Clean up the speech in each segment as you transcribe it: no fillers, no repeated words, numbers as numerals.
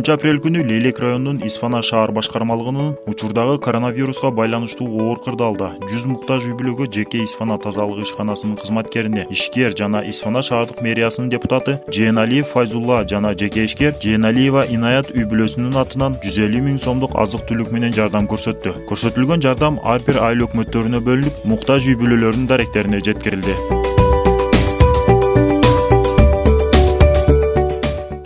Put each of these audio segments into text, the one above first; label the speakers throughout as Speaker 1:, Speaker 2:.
Speaker 1: апрель күнү Лейлек районунун Исфана шаар башкармалыгынын учурдагы коронавируска байланыштуу оор кырдаалда 100 муктаж үй бүлөгө жеке Исфана тазалык ишканасынын кызматкерине ишкер жана Исфана шаардык мэриясынын депутаты Жээналиев Файзулла жана жеке ишкер Жээналиева Инаят үй бүлөсүнүн атынан 150 000 сомдук азык-түлүк менен жардам көрсөттү. Көрсөтүлгөн жардам ар бир айыл өкмөттөрүнө бөлүнүп, муктаж үй бүлөлөрдүн даректерине жеткирилди.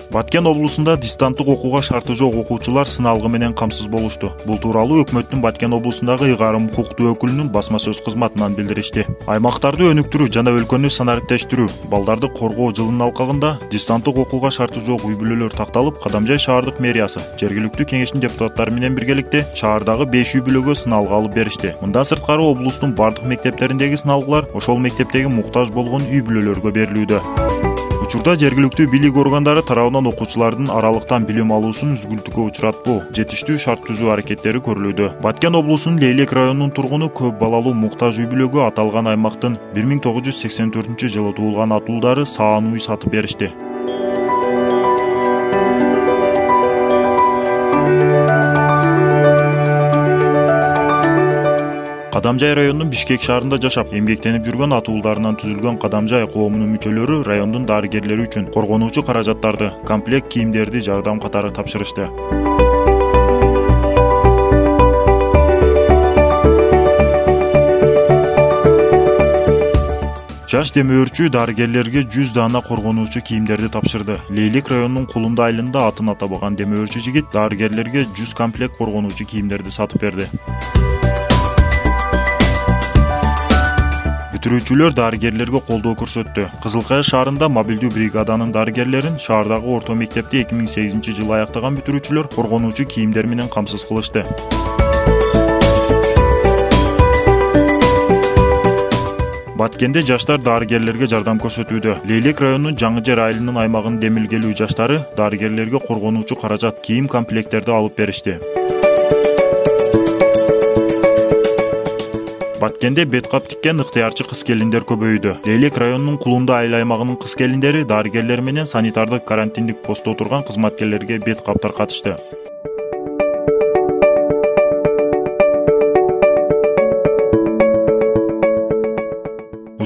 Speaker 1: Баткен облусунда дистанттык окууга шарты жок окуучулар сыналгы менен камсыз болушту. Бул тууралуу өкмөттүн Баткен облусундагы ыйгарым укуктуу өкүлүнүн басма сөз кызматынан билдиришти. Аймактарды өнүктүрүү жана өлкөнү санариптештирүү, балдарды коргоо жылынын алкагында дистанттык окууга шарты жок үй бүлөлөр такталып, Кадамжай шаардык мэриясы, жергиликтүү кеңештин депутаттары менен биргеликте шаардагы 5 үй бүлөгө сыналгы алып беришти. Мындан сырткары облустун бардык мектептериндеги сыналгылар ошол мектептеги муктаж болгон үй бүлөлөргө берилүүдө. Учурда жергиликтүү бийлик органдары тарабынан окуучулардын аралыктан билим алуусун үзгүлтүккө учуратпоо, жетиштүү шарт түзүү аракеттери көрүлүүдө. Баткен облусунун Лейлек районунун тургуну көп балалуу муктаж үй бүлөгө аталган аймактын 1984-жылы туулган атуулдары саан үй сатып беришти. Кадамжай районунун Бишкек шаарында жашап, эмгектенип жүргөн атуулдарынан түзүлгөн Кадамжай коомунун мүчөлөрү райондун дарыгерлери үчүн коргонуучу каражаттарды, комплект кийимдерди жардам катары тапшырышты. Жаш демөөрчү дарыгерлерге 100 дана коргонуучу кийимдерди тапшырды. Лейлек районунун Кулунда айылында атын атабаган демөөрчү жигит дарыгерлерге 100 комплект коргонуучу кийимдерди сатып берди. Бүтүрүүчүлөр дарыгерлерге колдоо көрсөттү. Кызыл Кая шаарында мобилдүү бригаданын дарыгерлерин шаардагы орто мектепти 2008-жылы аяктаган бүтүрүүчүлөр коргонуучу кийимдер менен камсыз кылышты. Баткенде жаштар дарыгерлерге жардам көрсөтүүдө. Лейлек районунун Жаңыжер айылынын аймагынын демилгелүү жаштары дарыгерлерге коргонуучу каражат, кийим комплекттерди алып беришти. Баткенде беткап тиккен ыктыярчы кыз келиндер көбөйдү. Лейлек районунун Кулунда айыл аймагынын кыз келиндери дарыгерлер менен санитардык карантиндик постто турган кызматкерлерге беткап таркатышты.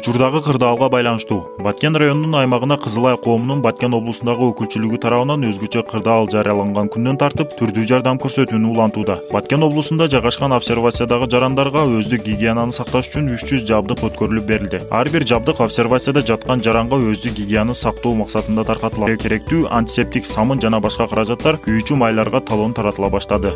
Speaker 1: Учурдагы кырдаалга байланыштуу Баткен районунун аймагына Кызылай коомунун Баткен облусундагы өкүлчүлүгү тарабынан өзгөчө кырдаал жарыяланган күндөн тартып түрдүү жардам көрсөтүүнү улантууда. Баткен облусунда жайгашкан обсервациядагы жарандарга өздүк гигиенаны сакташ үчүн 300 жабдык өткөрүлүп берилди. Ар бир жабдык обсервацияда жаткан жаранга өздүк гигиенаны сактоо максатында таркатылат. Керектүү антисептик, самын жана башка каражаттар күйүүчү майларга талон таратыла баштады.